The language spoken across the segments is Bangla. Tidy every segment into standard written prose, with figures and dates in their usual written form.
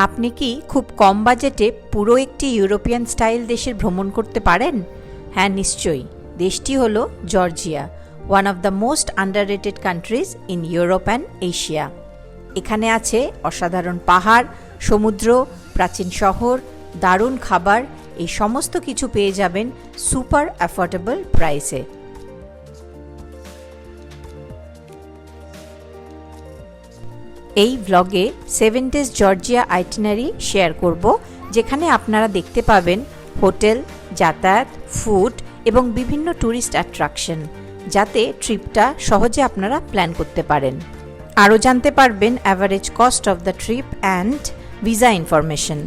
আপনি কি খুব কম বাজেটে পুরো একটি ইউরোপিয়ান স্টাইল দেশের ভ্রমণ করতে পারেন? হ্যাঁ, নিশ্চয়ই। দেশটি হল Georgia, one of the most underrated countries in Europe and Asia. এখানে আছে অসাধারণ পাহাড়, সমুদ্র, প্রাচীন শহর, দারুণ খাবার, এই সমস্ত কিছু পেয়ে যাবেন সুপার অ্যাফোর্ডেবল প্রাইসে। এই ব্লগে 7 ডেজ জর্জিয়া আইটিনারি শেয়ার করব, যেখানে আপনারা দেখতে পাবেন হোটেল, যাতায়াত, ফুড এবং বিভিন্ন ট্যুরিস্ট অ্যাট্রাকশন, যাতে ট্রিপটা সহজে আপনারা প্ল্যান করতে পারেন। আরও জানতে পারবেন average cost of the trip and visa information.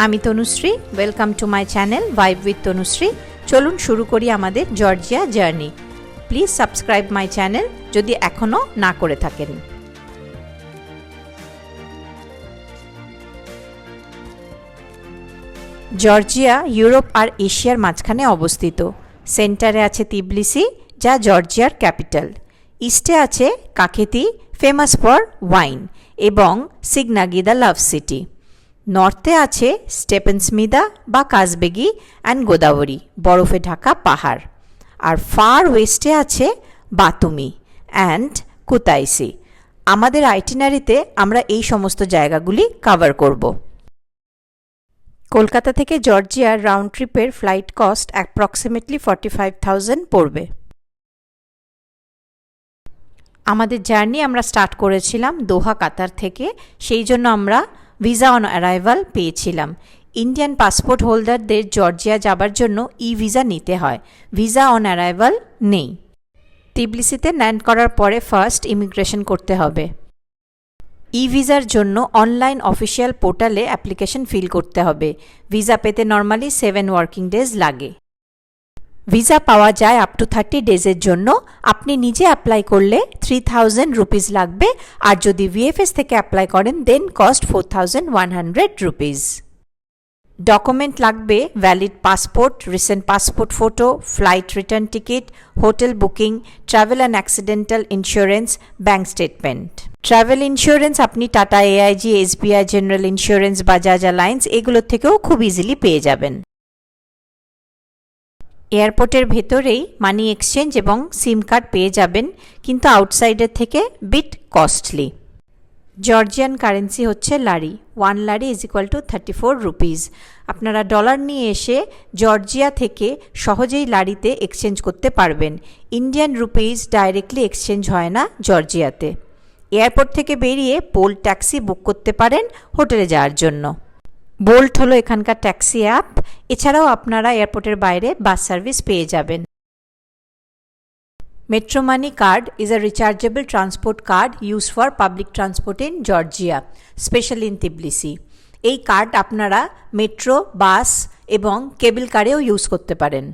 আমি Tanushree, welcome to my channel vibe with Tanushree. চলুন শুরু করি আমাদের Georgia journey. Please subscribe my channel যদি এখনও না করে থাকেন। জর্জিয়া ইউরোপ আর এশিয়ার মাঝখানে অবস্থিত। সেন্টারে আছে তিবলিসি, যা জর্জিয়ার ক্যাপিটাল। ইস্টে আছে কাখেতি, ফেমাস ফর ওয়াইন, এবং সিগনাগি দ্য লাভ সিটি। নর্থে আছে স্টেপেনসমিদা বা কাজবেগি অ্যান্ড গোদাবরী, বরফে ঢাকা পাহাড়। আর ফার ওয়েস্টে আছে বাতুমি অ্যান্ড কুতাইসি। আমাদের আইটিনারিতে আমরা এই সমস্ত জায়গাগুলি কভার করব। কলকাতা থেকে জর্জিয়ার রাউন্ড ট্রিপের ফ্লাইট কস্ট অ্যাপ্রক্সিমেটলি 45,000 পড়বে। আমাদের জার্নি আমরা স্টার্ট করেছিলাম দোহা, কাতার থেকে। সেই জন্য আমরা ভিসা অন অ্যারাইভাল পেয়েছিলাম। ইন্ডিয়ান পাসপোর্ট হোল্ডারদের জর্জিয়া যাবার জন্য ই ভিসা নিতে হয়, ভিসা অন অ্যারাইভাল নেই। তিবলিসিতে ল্যান্ড করার পরে ফার্স্ট ইমিগ্রেশন করতে হবে। ই ভিসার জন্য অনলাইন অফিসিয়াল পোর্টালে অ্যাপ্লিকেশন ফিল করতে হবে। ভিসা পেতে নর্মালি 7 ওয়ার্কিং ডেজ লাগে। ভিসা পাওয়া যায় আপ টু 30 ডেজের জন্য। আপনি নিজে অ্যাপ্লাই করলে 3000 রুপিস লাগবে, আর যদি ভিএফএস থেকে অ্যাপ্লাই করেন দেন কস্ট 4100 রুপিস। ডকুমেন্ট লাগবে valid passport, recent passport photo, flight return ticket, hotel booking, travel and accidental insurance, bank statement. Travel insurance আপনি Tata AIG, SBI, general insurance, Bajaj Allianz এগুলোর থেকেও খুব ইজিলি পেয়ে যাবেন। এয়ারপোর্টের ভেতরেই মানি এক্সচেঞ্জ এবং সিম কার্ড পেয়ে যাবেন, কিন্তু আউটসাইডের থেকে বিট কস্টলি। জর্জিয়ান কারেন্সি হচ্ছে লারি। 1 লারি ইজ ইকুয়াল টু 34 রুপিস। আপনারা ডলার নিয়ে এসে জর্জিয়া থেকে সহজেই লারিতে এক্সচেঞ্জ করতে পারবেন। ইন্ডিয়ান রুপিস ডাইরেক্টলি এক্সচেঞ্জ হয় না জর্জিয়াতে। এয়ারপোর্ট থেকে বেরিয়ে বোল্ট ট্যাক্সি বুক করতে পারেন হোটেলে যাওয়ার জন্য। বোল্ট হলো এখানকার ট্যাক্সি অ্যাপ। এছাড়াও আপনারা এয়ারপোর্টের বাইরে বাস সার্ভিস পেয়ে যাবেন। Metro Money card is a rechargeable transport card used for public transport in Georgia, especially in Tbilisi. এই কার্ড আপনারা মেট্রো, বাস এবং কেবল কারেও ইউজ করতে পারেন।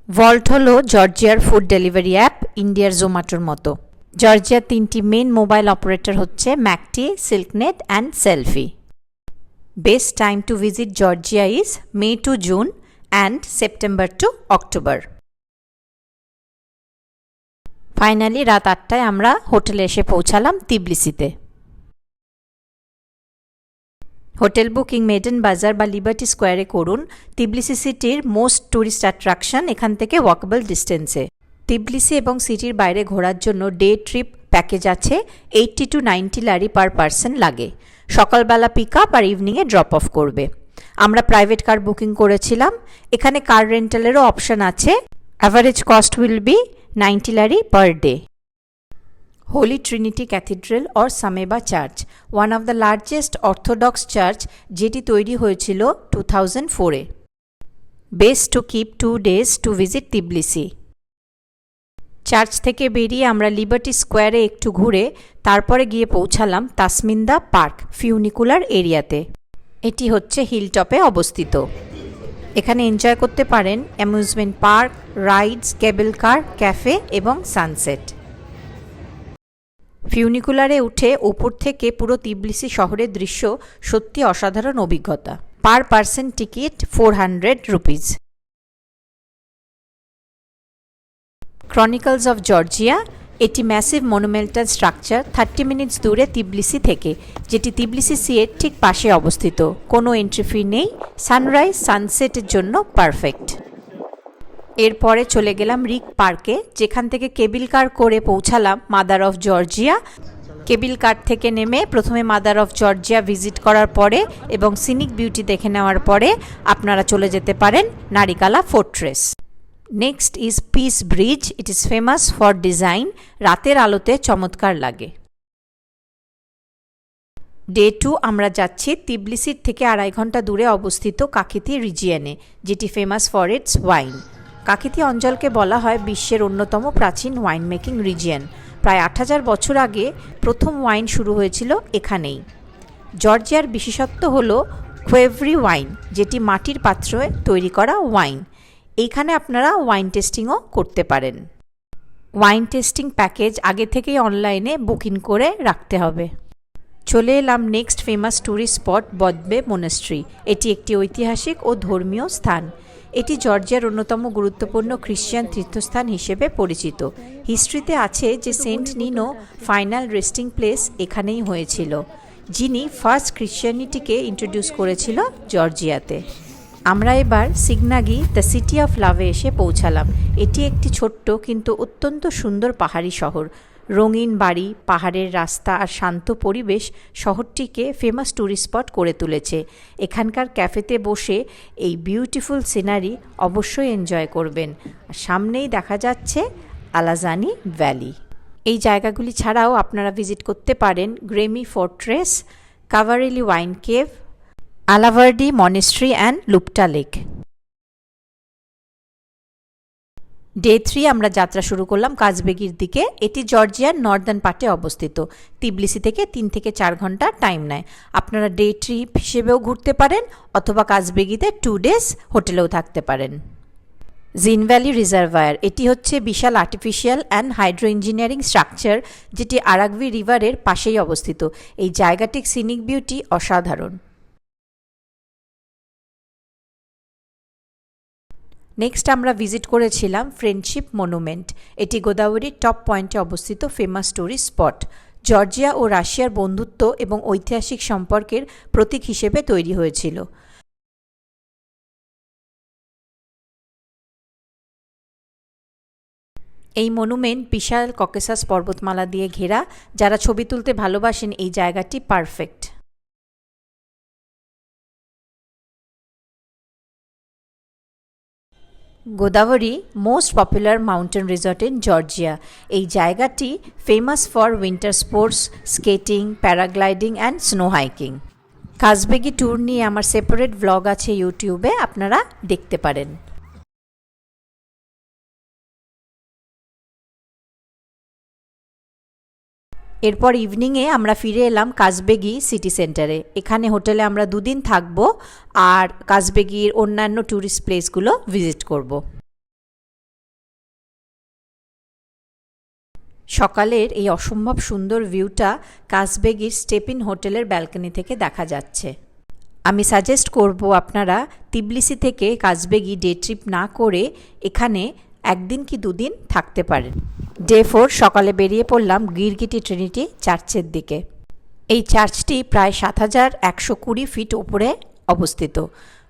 ভল্ট হলো জর্জিয়ার ফুড ডেলিভারি অ্যাপ, ইন্ডিয়ার জোম্যাটোর মতো। জর্জিয়ার 3টি মেন মোবাইল অপারেটর হচ্ছে Magti, Silknet and Cellfie. Best time to visit Georgia is May to June and September to October. Finally রাত 8টায় আমরা হোটেলে এসে পৌঁছালাম তিবলিসিতে। হোটেল বুকিং মেডেন বাজার বা লিবার্টি স্কোয়ারে করুন। তিবলিসি সিটির মোস্ট ট্যুরিস্ট অ্যাট্রাকশন এখান থেকে ওয়াকেবল ডিস্টেন্সে। তিবলিসি এবং সিটির বাইরে ঘোরার জন্য ডে ট্রিপ প্যাকেজ আছে। 80 to 90 লারি পার পারসন লাগে। সকালবেলা পিক আপ আর ইভিনিংয়ে ড্রপ অফ করবে। আমরা প্রাইভেট কার বুকিং করেছিলাম। এখানে কার রেন্টালেরও অপশন আছে। Average cost will be 90 lari per day. Holy Trinity Cathedral or Sameba Church, one of the largest Orthodox church, যেটি তৈরি হয়েছিল 2004-এ। Best to keep 2 days to visit Tbilisi. Church থেকে বেরিয়ে আমরা লিবার্টি স্কোয়ারে একটু ঘুরে তারপরে গিয়ে পৌঁছালাম তাসমিন্দা পার্ক ফিউনিকুলার এরিয়াতে। এটি হচ্ছে হিলটপে অবস্থিত। এখানে এনজয় করতে পারেন অ্যামিউজমেন্ট পার্ক, রাইডস, কেবল কার, ক্যাফে এবং সানসেট। ফিউনিকুলারে উঠে ওপর থেকে পুরো তিবলিসি শহরের দৃশ্য সত্যি অসাধারণ অভিজ্ঞতা। Per person ticket 400 rupees. Chronicles of Georgia এটি ম্যাসিভ মনুমেন্টাল স্ট্রাকচার 30 মিনিটস দূরে তিবলিসি থেকে, যেটি তিবলিসি সি এর ঠিক পাশে অবস্থিত। কোনো এন্ট্রি ফি নেই, সানরাইজ সানসেটের জন্য পারফেক্ট। এরপরে চলে গেলাম রিক পার্কে, যেখান থেকে কেবিল কার করে পৌঁছালাম মাদার অফ জর্জিয়া। কেবিল কার থেকে নেমে প্রথমে মাদার অফ জর্জিয়া ভিজিট করার পরে এবং সিনিক বিউটি দেখে নেওয়ার পরে আপনারা চলে যেতে পারেন Narikala fortress. Next is Peace Bridge. It is famous for design, রাতের আলোতে চমৎকার লাগে। ডে 2 আমরা যাচ্ছি তিবলিসির থেকে 2.5 ঘন্টা দূরে অবস্থিত কাখিতি রিজিয়নে, যেটি ফেমাস ফর ইটস ওয়াইন। কাখিতি অঞ্চলকে বলা হয় বিশ্বের অন্যতম প্রাচীন ওয়াইন মেকিং রিজিয়ন। প্রায় 8000 বছর আগে প্রথম ওয়াইন শুরু হয়েছিল এখানেই। জর্জিয়ার বিশেষত্ব হল কোয়েভরি ওয়াইন, যেটি মাটির পাত্রে তৈরি করা ওয়াইন। এইখানে আপনারা ওয়াইন টেস্টিংও করতে পারেন। ওয়াইন টেস্টিং প্যাকেজ আগে থেকেই অনলাইনে বুকিং করে রাখতে হবে। চলে এলাম next famous tourist spot Bodbe monastery. এটি একটি ঐতিহাসিক ও ধর্মীয় স্থান। এটি জর্জিয়ার অন্যতম গুরুত্বপূর্ণ খ্রিশ্চান তীর্থস্থান হিসেবে পরিচিত। হিস্ট্রিতে আছে যে সেন্ট নিনো ফাইনাল রেস্টিং প্লেস এখানেই হয়েছিল, যিনি ফার্স্ট খ্রিশ্চানিটিকে ইন্ট্রোডিউস করেছিল জর্জিয়াতে। আমরা এবার সিগনাগি দ্য সিটি অফ লাভে এসে পৌঁছালাম। এটি একটি ছোট্ট কিন্তু অত্যন্ত সুন্দর পাহাড়ি শহর। রঙিন বাড়ি, পাহাড়ের রাস্তা আর শান্ত পরিবেশ শহরটিকে ফেমাস ট্যুরিস্ট স্পট করে তুলেছে। এখানকার ক্যাফেতে বসে এই বিউটিফুল সিনারি অবশ্যই এনজয় করবেন। আর সামনেই দেখা যাচ্ছে আলাজানি ভ্যালি। এই জায়গাগুলি ছাড়াও আপনারা ভিজিট করতে পারেন Gremi fortress, Kvareli wine cave, Alaverdi monastery and Lopota lake. Day 3 আমরা যাত্রা শুরু করলাম কাজবেগির দিকে। এটি জর্জিয়ার নর্দার্ন পার্টে অবস্থিত। তিবলিসি থেকে 3 থেকে 4 ঘন্টা টাইম নেয়। আপনারা ডে ট্রিপ হিসেবেও ঘুরতে পারেন অথবা কাজবেগিতে 2 ডেজ হোটেলেও থাকতে পারেন। জিন ভ্যালি রিজার্ভায়ার, এটি হচ্ছে বিশাল artificial and hydro engineering structure, যেটি আরাগভি রিভারের পাশেই অবস্থিত। এই জায়গাটির সিনিক বিউটি অসাধারণ। নেক্সট আমরা ভিজিট করেছিলাম ফ্রেন্ডশিপ মনুমেন্ট। এটি গোদাবরীর টপ পয়েন্টে অবস্থিত ফেমাস ট্যুরিস্ট স্পট। জর্জিয়া ও রাশিয়ার বন্ধুত্ব এবং ঐতিহাসিক সম্পর্কের প্রতীক হিসেবে তৈরি হয়েছিল। এই মনুমেন্ট বিশাল ককেসাস পর্বতমালা দিয়ে ঘেরা। যারা ছবি তুলতে ভালোবাসেন এই জায়গাটি perfect. Gudauri most popular mountain resort in Georgia. এই জায়গাটি famous for winter sports, skating, paragliding and snow hiking. Kazbegi tour নিয়ে আমার সেপারেট ব্লগ আছে ইউটিউবে, আপনারা দেখতে পারেন। এরপর ইভিনিংয়ে আমরা ফিরে এলাম কাজবেগি সিটি সেন্টারে। এখানে হোটেলে আমরা 2 দিন থাকব আর কাজবেগির অন্যান্য ট্যুরিস্ট প্লেসগুলো ভিজিট করব। সকালের এই অসম্ভব সুন্দর ভিউটা কাজবেগির স্টেপিন হোটেলের ব্যালকনি থেকে দেখা যাচ্ছে। আমি সাজেস্ট করব আপনারা তিবলিসি থেকে কাজবেগি ডে ট্রিপ না করে এখানে 1 দিন কি 2 দিন থাকতে পারেন। ডে 4 সকালে বেরিয়ে পড়লাম গিরগিটি ট্রিনিটি চার্চের দিকে। এই চার্চটি প্রায় 7120 ফিট উপরে অবস্থিত।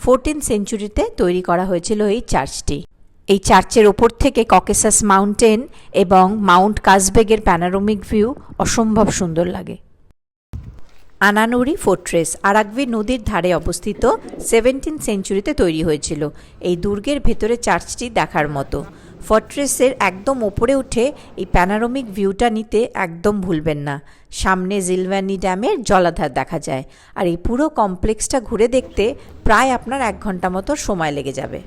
14th সেঞ্চুরিতে তৈরি করা হয়েছিল এই চার্চটি। এই চার্চের ওপর থেকে ককেসাস মাউন্টেন এবং মাউন্ট কাজবেগের প্যানোরামিক ভিউ অসম্ভব সুন্দর লাগে। আনানুরি ফোর্ট্রেস আরাগভি নদীর ধারে অবস্থিত। 17th সেঞ্চুরিতে তৈরি হয়েছিল। এই দুর্গের ভেতরে চার্চটি দেখার মতো। ফোর্ট্রেসের একদম ওপরে উঠে এই প্যানোরামিক ভিউটা নিতে একদম ভুলবেন না। সামনে জিলভ্যানি ড্যামের জলাধার দেখা যায়। আর এই পুরো কমপ্লেক্সটা ঘুরে দেখতে প্রায় আপনার 1 ঘন্টা মতো সময় লেগে যাবে।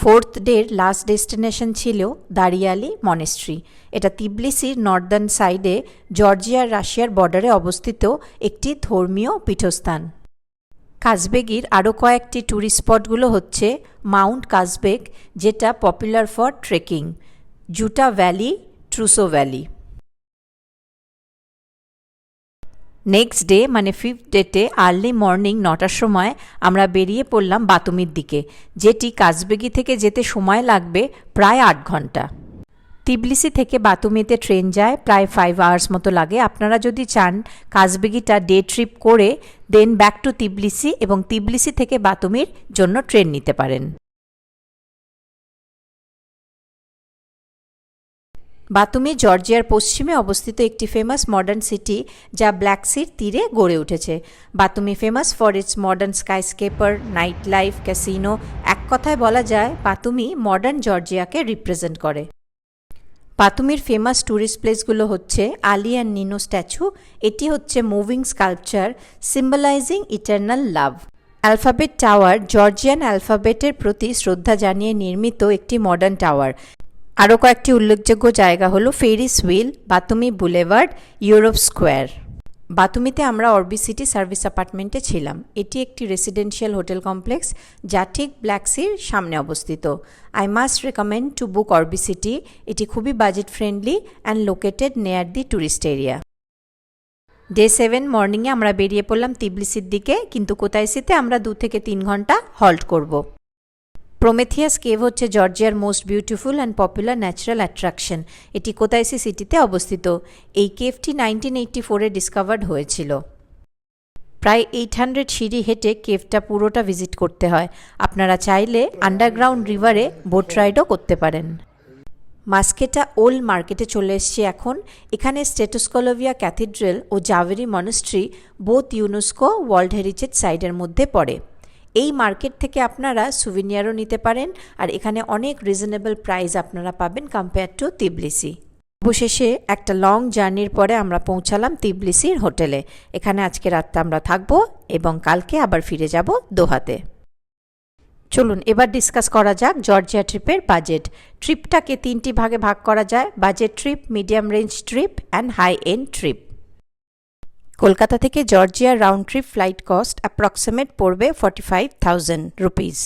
4th ডের লাস্ট ডেস্টিনেশন ছিল দারিয়ালি মনেস্ট্রি। এটা তিবলিসির নর্দার্ন সাইডে জর্জিয়া রাশিয়ার বর্ডারে অবস্থিত একটি ধর্মীয় পীঠস্থান। কাজবেগির আরও কয়েকটি ট্যুরিস্ট স্পটগুলো হচ্ছে মাউন্ট কাজবেগ, যেটা popular for trekking, Juta valley, Truso valley. Next day মানে 5th ডেতে আর্লি মর্নিং 9টার সময় আমরা বেরিয়ে পড়লাম বাতুমির দিকে, যেটি কাজবেগি থেকে যেতে সময় লাগবে প্রায় 8 ঘন্টা। তিবলিসি থেকে বাতুমিতে ট্রেন যায়, প্রায় 5 আওয়ার্স মতো লাগে। আপনারা যদি চান কাজবেগিটা ডে ট্রিপ করে দেন ব্যাক টু তিবলিসি এবং তিবলিসি থেকে বাতুমির জন্য ট্রেন নিতে পারেন। বাতুমি জর্জিয়ার পশ্চিমে অবস্থিত একটি ফেমাস মডার্ন সিটি যা ব্ল্যাক সির তীরে গড়ে উঠেছে। Batumi famous for its modern skyscraper, night life, casino. এক কথায় বলা যায় বাতুমি মডার্ন জর্জিয়াকে রিপ্রেজেন্ট করে। বাতুমির ফেমাস ট্যুরিস্ট প্লেসগুলো হচ্ছে আলি অ্যান্ড নিনো স্ট্যাচু। এটি হচ্ছে মুভিং স্কাল্পচার সিম্বলাইজিং ইটারনাল লাভ। অ্যালফাবেট টাওয়ার জর্জিয়ান অ্যালফাবেটের প্রতি শ্রদ্ধা জানিয়ে নির্মিত একটি মডার্ন টাওয়ার। আরও কয়েকটি উল্লেখযোগ্য জায়গা হলো Ferris wheel, Batumi boulevard, Europe square. বাতুমিতে আমরা অরবি সিটি সার্ভিস অ্যাপার্টমেন্টে ছিলাম। এটি একটি রেসিডেন্সিয়াল হোটেল কমপ্লেক্স যা ঠিক ব্ল্যাক সির সামনে অবস্থিত। I must recommend to book Orbi City. এটি খুবই budget friendly and located near the tourist area. Day 7 মর্নিংয়ে আমরা বেরিয়ে পড়লাম তিবলিসির দিকে, কিন্তু কোতাইসিতে আমরা 2 থেকে 3 ঘন্টা হল্ট করব। প্রোমেথিয়াস কেভ হচ্ছে জর্জিয়ার most beautiful and popular natural attraction. এটি কোতাইসি সিটিতে অবস্থিত। এই কেভটি 1984-এ ডিসকভার্ড হয়েছিল। প্রায় 800 সিঁড়ি হেঁটে কেভটা পুরোটা ভিজিট করতে হয়। আপনারা চাইলে আন্ডারগ্রাউন্ড রিভারে বোট রাইডও করতে পারেন। মাস্কেটা ওল্ড মার্কেটে চলে এসেছি এখন। এখানে স্টেটোস্কোলোভিয়া ক্যাথিড্রাল ও Jvari monastery both UNESCO world heritage সাইটের মধ্যে পড়ে। এই মার্কেট থেকে আপনারা সুভিনিয়ারও নিতে পারেন, আর এখানে অনেক রিজনেবল প্রাইস আপনারা পাবেন কম্পেয়ার টু তিবলিসি। অবশেষে একটা লং জার্নির পরে আমরা পৌঁছালাম তিবলিসির হোটেলে। এখানে আজকে রাতটা আমরা থাকবো এবং কালকে আবার ফিরে যাব দোহাতে। চলুন এবার ডিসকাস করা যাক জর্জিয়া ট্রিপের বাজেট। ট্রিপটাকে 3টি ভাগে ভাগ করা যায়: budget trip, medium range trip and high end trip. Kolkata থেকে জর্জিয়ার round trip flight cost approximate পড়বে 45,000 রুপিস।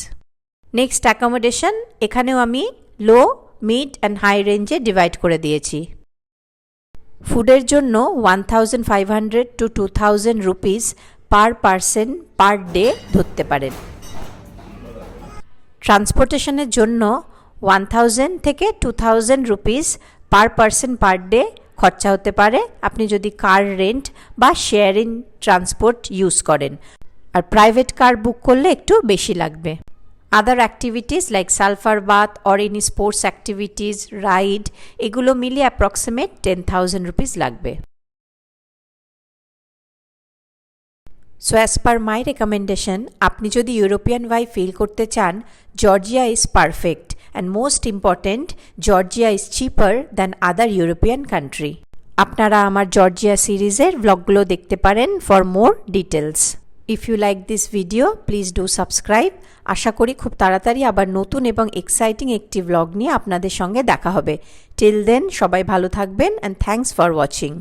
নেক্সট অ্যাকোমোডেশন, এখানেও আমি লো, মিড অ্যান্ড হাই রেঞ্জে ডিভাইড করে দিয়েছি। ফুডের জন্য 1,500 to 2,000 rupees per person per day ধরতে পারেন। ট্রান্সপোর্টেশনের জন্য 1,000 থেকে 2,000 rupees per person per day খরচা হতে পারে, আপনি যদি কার রেন্ট বা শেয়ারিং ট্রান্সপোর্ট ইউজ করেন। আর প্রাইভেট কার বুক করলে একটু বেশি লাগবে। Other activities like sulphur bath or any sports activities, ride, এগুলো মিলিয়ে অ্যাপ্রক্সিমেট 10,000 রুপিস লাগবে। So as per my recommendation, আপনি যদি ইউরোপিয়ান ভাইব ফিল করতে চান, Georgia is perfect and most important, Georgia is cheaper than other European country. আপনারা আমার জর্জিয়া সিরিজের ব্লগগুলো দেখতে পারেন for more details. If you like this video please do subscribe. আশা করি খুব তাড়াতাড়ি আবার নতুন এবং এক্সাইটিং একটি ব্লগ নিয়ে আপনাদের সঙ্গে দেখা হবে। টিল দেন সবাই ভালো থাকবেন অ্যান্ড থ্যাঙ্কস ফর ওয়াচিং।